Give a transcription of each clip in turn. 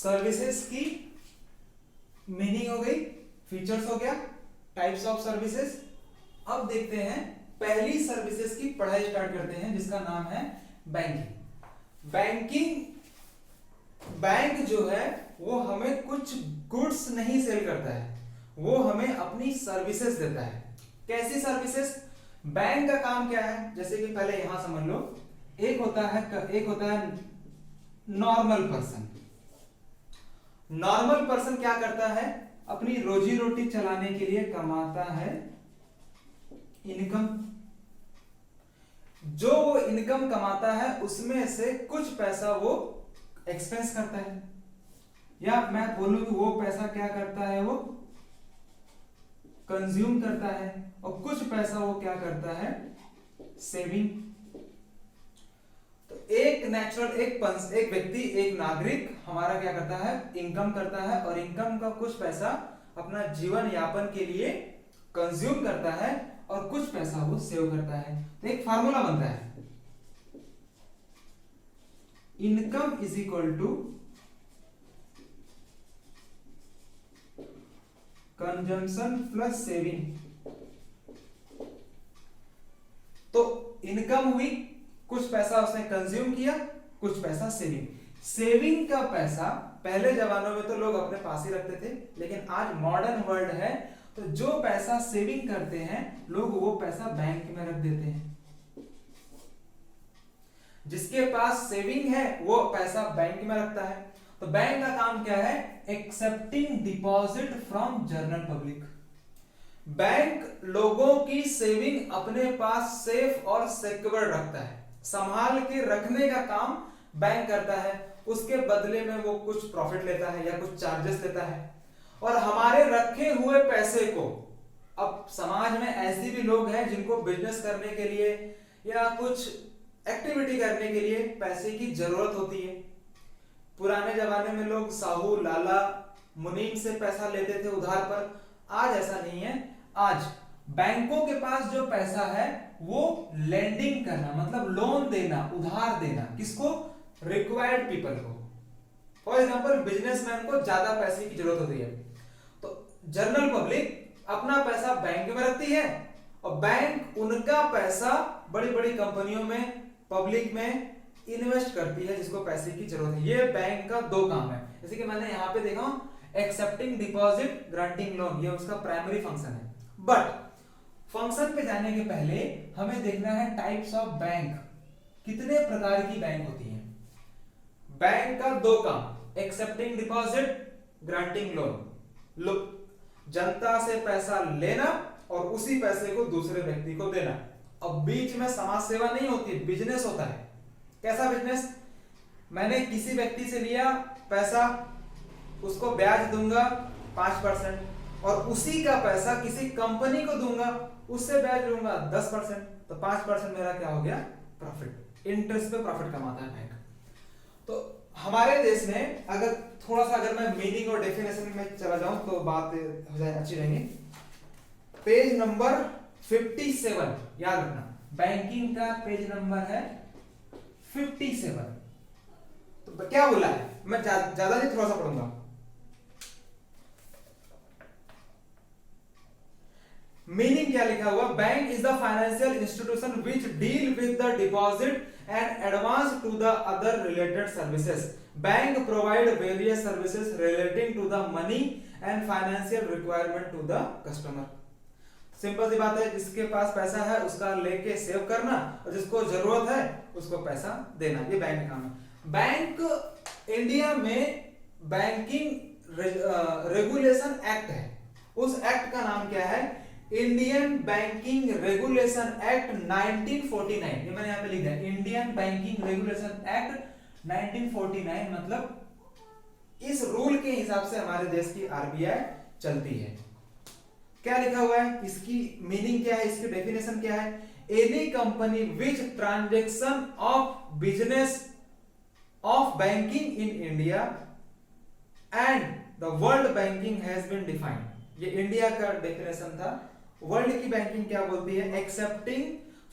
Services की meaning हो गई, फीचर्स हो गया, टाइप्स ऑफ सर्विसेज। अब देखते हैं पहली सर्विसेज की पढ़ाई स्टार्ट करते हैं जिसका नाम है बैंकिंग। बैंक जो है वो हमें कुछ गुड्स नहीं सेल करता है, वो हमें अपनी सर्विसेज देता है। कैसी सर्विसेज? बैंक का काम क्या है, जैसे कि पहले यहां समझ लो, एक होता है नॉर्मल पर्सन। नॉर्मल पर्सन क्या करता है? अपनी रोजी रोटी चलाने के लिए कमाता है इनकम। जो वो इनकम कमाता है उसमें से कुछ पैसा वो एक्सपेंस करता है, या मैं बोलूं कि वो पैसा क्या करता है, वो कंज्यूम करता है, और कुछ पैसा वो क्या करता है, सेविंग। तो एक व्यक्ति, एक नागरिक हमारा क्या करता है, इनकम करता है, और इनकम का कुछ पैसा अपना जीवन यापन के लिए कंज्यूम करता है, और कुछ पैसा वो सेव करता है। तो एक फार्मूला बनता है, income is equal to consumption plus saving. तो इनकम हुई, कुछ पैसा उसने कंज्यूम किया, कुछ पैसा सेविंग। सेविंग का पैसा पहले जमानों में तो लोग अपने पास ही रखते थे, लेकिन आज मॉडर्न वर्ल्ड है तो जो पैसा सेविंग करते हैं लोग वो पैसा बैंक में रख देते हैं। जिसके पास सेविंग है वो पैसा बैंक में रखता है। तो बैंक का काम क्या है? Accepting deposit from general public. Bank लोगों की सेविंग अपने पास सेफ और सिक्योर रखता है, संभाल के रखने का काम बैंक करता है। उसके बदले में वो कुछ प्रॉफिट लेता है या कुछ चार्जेस लेता है। और हमारे रखे हुए पैसे को, अब समाज में ऐसे भी लोग हैं जिनको बिजनेस करने के लिए या कुछ एक्टिविटी करने के लिए पैसे की जरूरत होती है। पुराने जमाने में लोग साहू, लाला, मुनीम से पैसा लेते थे उधार पर। आज ऐसा नहीं है। आज बैंकों के पास जो पैसा है वो लेंडिंग करना, मतलब लोन देना, उधार देना, किसको? रिक्वायर्ड पीपल को। फॉर एग्जांपल बिजनेसमैन को ज्यादा पैसे की जरूरत होती है, तो जनरल पब्लिक अपना पैसा बैंक में रखती है, और बैंक उनका पैसा बड़ी बड़ी कंपनियों में, पब्लिक में इन्वेस्ट करती है जिसको पैसे की जरूरत है। ये बैंक का दो काम है। जैसे कि मैंने यहां पे देखा, एक्सेप्टिंग डिपॉजिट, ग्रांटिंग लोन, ये उसका प्राइमरी फंक्शन है। बट फंक्शन पे जाने के पहले हमें देखना है टाइप्स ऑफ बैंक, कितने प्रकार की बैंक होती है। बैंक का दो काम, एक्सेप्टिंग डिपॉजिट, ग्रांटिंग लोन। जनता से पैसा लेना और उसी पैसे को दूसरे व्यक्ति को देना। अब बीच में समाज सेवा नहीं होती, बिजनेस होता है। कैसा बिजनेस? मैंने किसी व्यक्ति से लिया पैसा, उसको ब्याज दूंगा 5%, और उसी का पैसा किसी कंपनी को दूंगा, उससे ब्याज लूंगा 10%, तो 5% मेरा क्या हो गया? प्रॉफिट। इंटरेस्ट पे प्रॉफिट कमाता है बैंक। तो हमारे देश में अगर मैं मीनिंग और डेफिनेशन में चला जाऊं तो बात हो जाए अच्छी रहेंगी। पेज नंबर 57 याद रखना, बैंकिंग का पेज नंबर है 57। तो क्या बोला है? मैं ज्यादा नहीं, थोड़ा सा पढ़ूंगा। मीनिंग क्या लिखा हुआ? Bank is the financial institution which deal with the deposit and advance to the other related services. Bank provide various services relating to the money and financial requirement to the customer. Simple सी बात है, जिसके पास पैसा है उसका लेके save करना, और जिसको जरूरत है उसको पैसा देना, ये बैंक का काम है। बैंक इंडिया में बैंकिंग रेगुलेशन एक्ट है, उस एक्ट का नाम क्या है? Indian banking regulation act 1949। ये मैंने यहां पे लिख दिया, इंडियन बैंकिंग रेगुलेशन एक्ट 1949। मतलब इस रूल के हिसाब से हमारे देश की आरबीआई चलती है। क्या लिखा हुआ है? इसकी मीनिंग क्या है, इसकी डेफिनेशन क्या है? Any company which transaction of business of banking in India and the world banking has been defined. ये इंडिया का डेफिनेशन था। वर्ल्ड की बैंकिंग क्या बोलती है? Accepting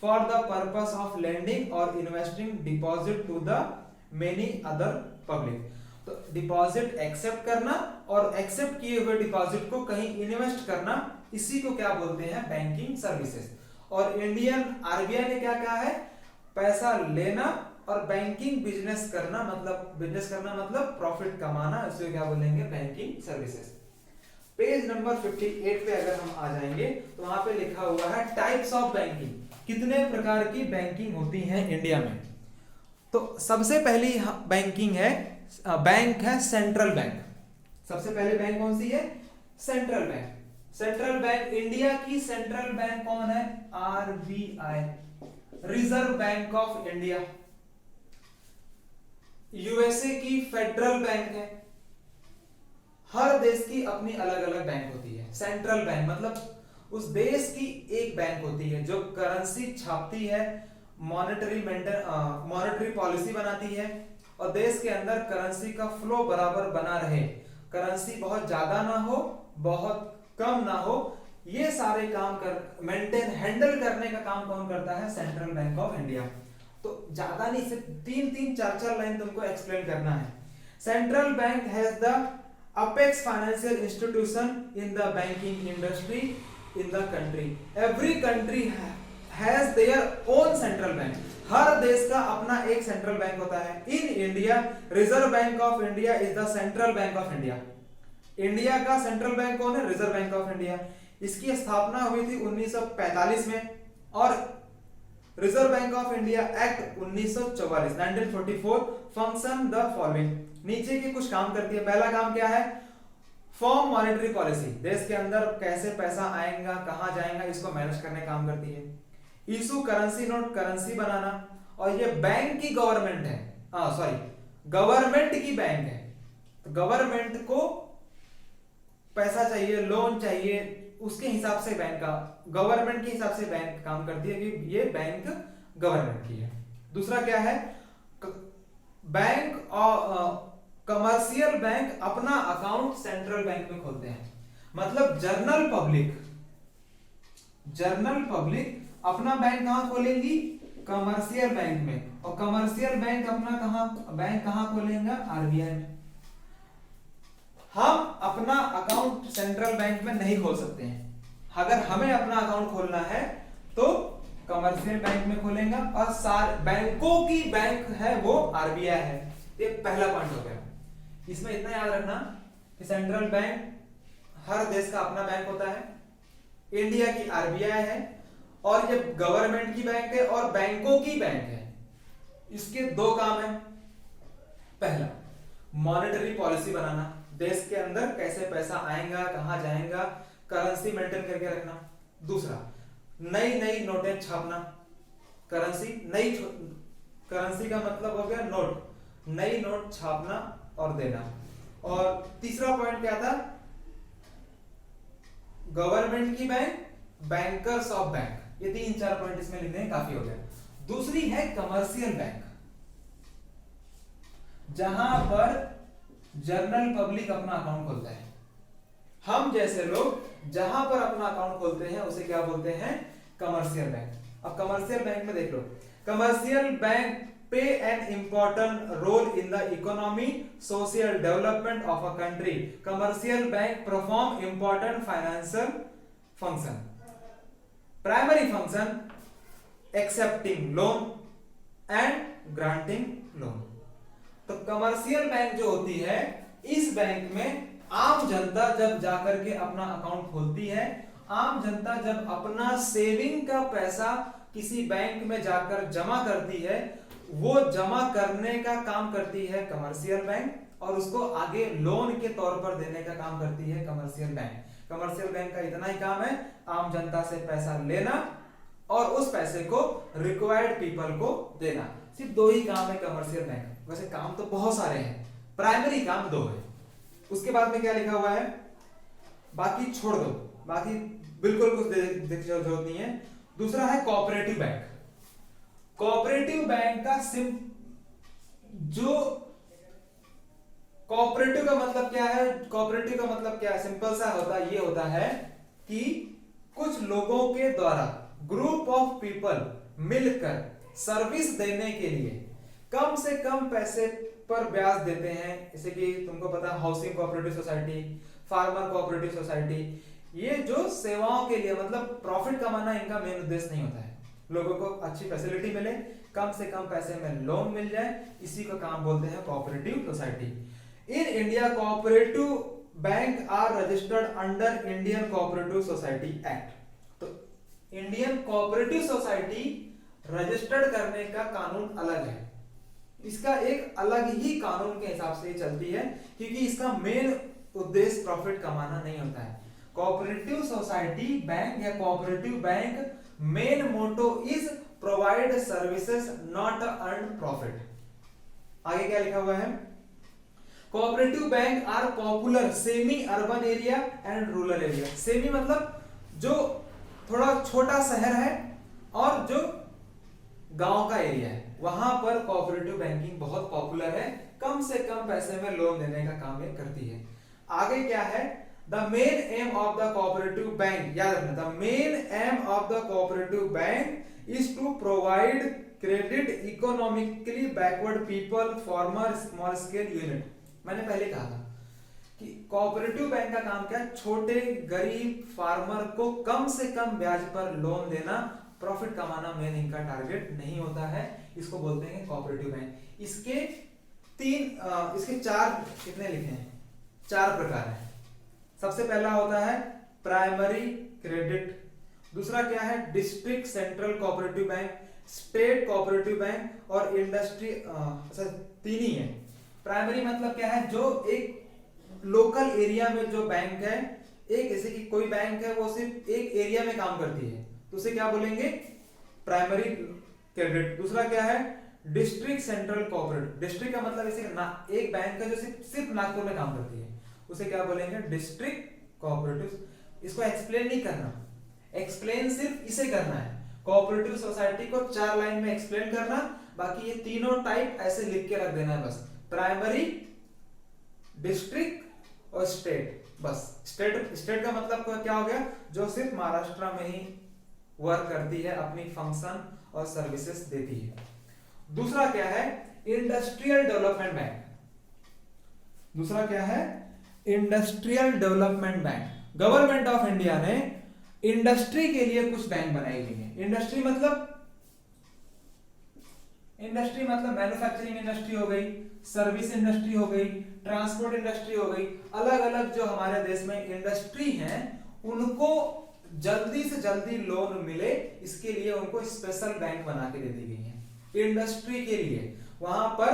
for the purpose of lending और investing deposit to the many other public. तो deposit accept करना और एक्सेप्ट किए हुए डिपॉजिट को कहीं इन्वेस्ट करना, इसी को क्या बोलते हैं, बैंकिंग सर्विसेज। और इंडियन आरबीआई ने क्या कहा है, पैसा लेना और बैंकिंग बिजनेस करना मतलब प्रॉफिट कमाना, इसे क्या बोलेंगे, बैंकिंग सर्विसेज। पेज नंबर 58 पे अगर हम आ जाएंगे तो वहां पे लिखा हुआ है टाइप्स ऑफ बैंकिंग, कितने प्रकार की बैंकिंग होती है इंडिया में। तो सबसे पहली बैंकिंग है, बैंक है सेंट्रल बैंक। सबसे पहले बैंक कौन सी है, central bank. Central bank, India की सेंट्रल बैंक कौन है, RBI, reserve Bank of India. USA की फेडरल बैंक है। हर देश की अपनी अलग अलग बैंक होती है। सेंट्रल बैंक मतलब उस देश की एक बैंक होती है जो करेंसी छापती है, मॉनेटरी पॉलिसी बनाती है और देश के अंदर करेंसी का फ्लो बराबर बना रहे, करेंसी बहुत ज्यादा ना हो बहुत कम ना हो, ये सारे काम हैंडल करने का काम कौन करता है, सेंट्रल बैंक ऑफ इंडिया। तो ज्यादा नहीं, सिर्फ 3-4 लाइन तुमको एक्सप्लेन करना है। Central bank has the apex financial institution in the banking industry in the country. Every country has their own central bank. हर देश का अपना एक सेंट्रल बैंक होता है। In India Reserve Bank of India is the central bank of India. India का central bank कौन है, रिजर्व बैंक ऑफ इंडिया। इसकी स्थापना हुई थी 1945 में और reserve Bank of India act 1944 1944 function the following. नीचे के कुछ काम करती है। पहला काम क्या है, फॉर्म मॉनेटरी पॉलिसी, देश के अंदर कैसे पैसा आएगा कहां जाएगा इसको मैनेज करने काम करती है। इशू करेंसी नोट, करेंसी बनाना, और ये बैंक की गवर्नमेंट है, गवर्नमेंट की बैंक है। तो गवर्नमेंट को पैसा चाहिए, लोन चाहिए, उसके हिसाब से बैंक का, गवर्नमेंट के हिसाब से बैंक काम करती है कि ये बैंक गवर्नमेंट की है। दूसरा क्या है, बैंक और कमर्शियल बैंक अपना अकाउंट सेंट्रल बैंक में खोलते हैं। मतलब जनरल पब्लिक अपना बैंक कहां खोलेंगी, कमर्शियल बैंक में, और कमर्शियल बैंक अपना कहां खोलेंगे, आरबीआई में। हम अपना अकाउंट सेंट्रल बैंक में नहीं खोल सकते हैं। अगर हमें अपना अकाउंट खोलना है तो कमर्शियल बैंक में खोलेंगे, और सारे बैंकों की बैंक है वो आरबीआई है। ये पहला पॉइंट हो गया। इसमें इतना याद रखना कि सेंट्रल बैंक हर देश का अपना बैंक होता है, इंडिया की आरबीआई है, और ये गवर्नमेंट की बैंक है और बैंकों की बैंक है। इसके दो काम है। पहला, मॉनेटरी पॉलिसी बनाना, देश के अंदर कैसे पैसा आएगा कहां जाएगा, करेंसी मेंटेन करके रखना। दूसरा, नई नोटें छापना, करेंसी का मतलब हो गया नोट, नई नोट छापना और देना। और तीसरा पॉइंट क्या था, गवर्नमेंट की बैंक, बैंकर्स ऑफ बैंक। ये 3-4 पॉइंट इसमें लिखने काफी हो गया। दूसरी है कमर्शियल बैंक, जहां पर जनरल पब्लिक अपना अकाउंट खोलता है। हम जैसे लोग जहां पर अपना अकाउंट खोलते हैं उसे क्या बोलते हैं, कमर्शियल बैंक। अब कमर्शियल बैंक में देख लो, कमर्शियल बैंक पे an important role in the economy social development of a country. Commercial bank perform important financial function. Primary function accepting loan and granting loan. तो कमर्शियल बैंक जो होती है, इस बैंक में आम जनता जब जाकर के अपना अकाउंट खोलती है, आम जनता जब अपना सेविंग का पैसा किसी बैंक में जाकर जमा करती है, वो जमा करने का काम करती है कमर्शियल बैंक, और उसको आगे लोन के तौर पर देने का काम करती है कमर्शियल बैंक। कमर्शियल बैंक का इतना ही काम है, आम जनता से पैसा लेना और उस पैसे को रिक्वायर्ड पीपल को देना। सिर्फ दो ही काम है कमर्शियल बैंक। वैसे काम तो बहुत सारे हैं, प्राइमरी काम 2 है। उसके बाद में क्या लिखा हुआ है, बाकी छोड़ दो, बाकी बिल्कुल कुछ देखने जरूरत नहीं है। दूसरा है कोऑपरेटिव बैंक। कोऑपरेटिव बैंक का जो कोऑपरेटिव का मतलब क्या है, कोऑपरेटिव का मतलब क्या है, सिंपल सा होता है कि कुछ लोगों के द्वारा, ग्रुप ऑफ पीपल मिलकर सर्विस देने के लिए कम से कम पैसे पर ब्याज देते हैं, जैसे कि तुमको पता है housing cooperative society, farmer cooperative society, ये जो सेवाओं के लिए मतलब प्रॉफिट कमाना इनका मेन उद्देश्य नहीं होता है, लोगों को अच्छी फैसिलिटी मिले, कम से कम पैसे में लोन मिल जाए, इसी को काम बोलते हैं cooperative society. In India cooperative bank are registered under Indian cooperative society act. तो इंडियन कोऑपरेटिव सोसाइटी रजिस्टर्ड करने का कानून अलग है, इसका एक अलग ही कानून के हिसाब से चलती है, क्योंकि इसका मेन उद्देश्य प्रॉफिट कमाना नहीं होता है। कोऑपरेटिव सोसाइटी बैंक या cooperative bank main motto is provide services not earn profit. आगे क्या लिखा हुआ है, cooperative bank are popular semi urban area and rural area. Semi मतलब जो थोड़ा छोटा शहर है और जो गांव का एरिया है, वहां पर कोऑपरेटिव बैंकिंग बहुत पॉपुलर है, कम से कम पैसे में लोन देने का काम ये करती है। आगे क्या है, the main aim of the cooperative bank, याद रखना, the main aim of the cooperative bank is to provide credit economically backward people, farmer, small scale unit. मैंने पहले कहा था कि कोऑपरेटिव बैंक का काम क्या है, छोटे गरीब फार्मर को कम से कम ब्याज पर लोन देना, प्रॉफिट कमाना मेन इनका टारगेट नहीं होता है, इसको बोलते हैं कोऑपरेटिव बैंक। इसके चार कितने लिखे हैं, 4 प्रकार हैं। सबसे पहला होता है प्राइमरी क्रेडिट, दूसरा क्या है district central cooperative bank, state cooperative bank और इंडस्ट्री, अच्छा 3 ही है। प्राइमरी मतलब क्या है, जो एक लोकल एरिया में जो बैंक है, एक जैसे कि कोई बैंक है वो सिर्फ एक एरिया में काम करती है, तो उसे क्या बोलेंगे प्राइमरी क्रेडिट। दूसरा क्या है डिस्ट्रिक्ट सेंट्रल कोऑपरेटिव, डिस्ट्रिक्ट का मतलब जैसे एक बैंक है जो सिर्फ नागपुर में काम करती है, उसे क्या बोलेंगे डिस्ट्रिक्ट कोऑपरेटिव। इसको एक्सप्लेन नहीं करना, एक्सप्लेन सिर्फ इसे करना है, कोऑपरेटिव सोसाइटी को 4 लाइन में एक्सप्लेन करना, बाकी ये तीनों टाइप ऐसे लिख के रख देना है बस, प्राइमरी, डिस्ट्रिक्ट और स्टेट। बस स्टेट का मतलब क्या हो गया, जो सिर्फ महाराष्ट्र में ही वर्क करती है, अपनी फंक्शन और सर्विसेज देती है। दूसरा क्या है इंडस्ट्रियल डेवलपमेंट बैंक, दूसरा क्या है industrial development bank. Government of India ने इंडस्ट्री के लिए कुछ बैंक बनाई हुई है। इंडस्ट्री मतलब मैन्युफैक्चरिंग इंडस्ट्री हो गई, सर्विस इंडस्ट्री हो गई, ट्रांसपोर्ट इंडस्ट्री हो गई, अलग अलग जो हमारे देश में इंडस्ट्री हैं उनको जल्दी से जल्दी लोन मिले, इसके लिए उनको स्पेशल बैंक बना के दे दी गई है। इंडस्ट्री के लिए वहां पर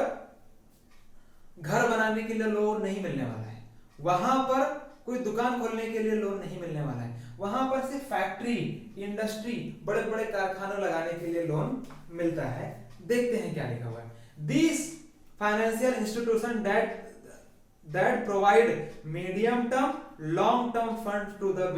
घर बनाने के लिए लोन नहीं मिलने वाला है, वहां पर कोई दुकान खोलने के लिए लोन नहीं मिलने वाला है, वहां पर सिर्फ फैक्ट्री, इंडस्ट्री, बड़े बड़े कारखाने लगाने के लिए लोन मिलता है। देखते हैं क्या लिखा हुआ है, this financial institution that provide medium term long term fund to the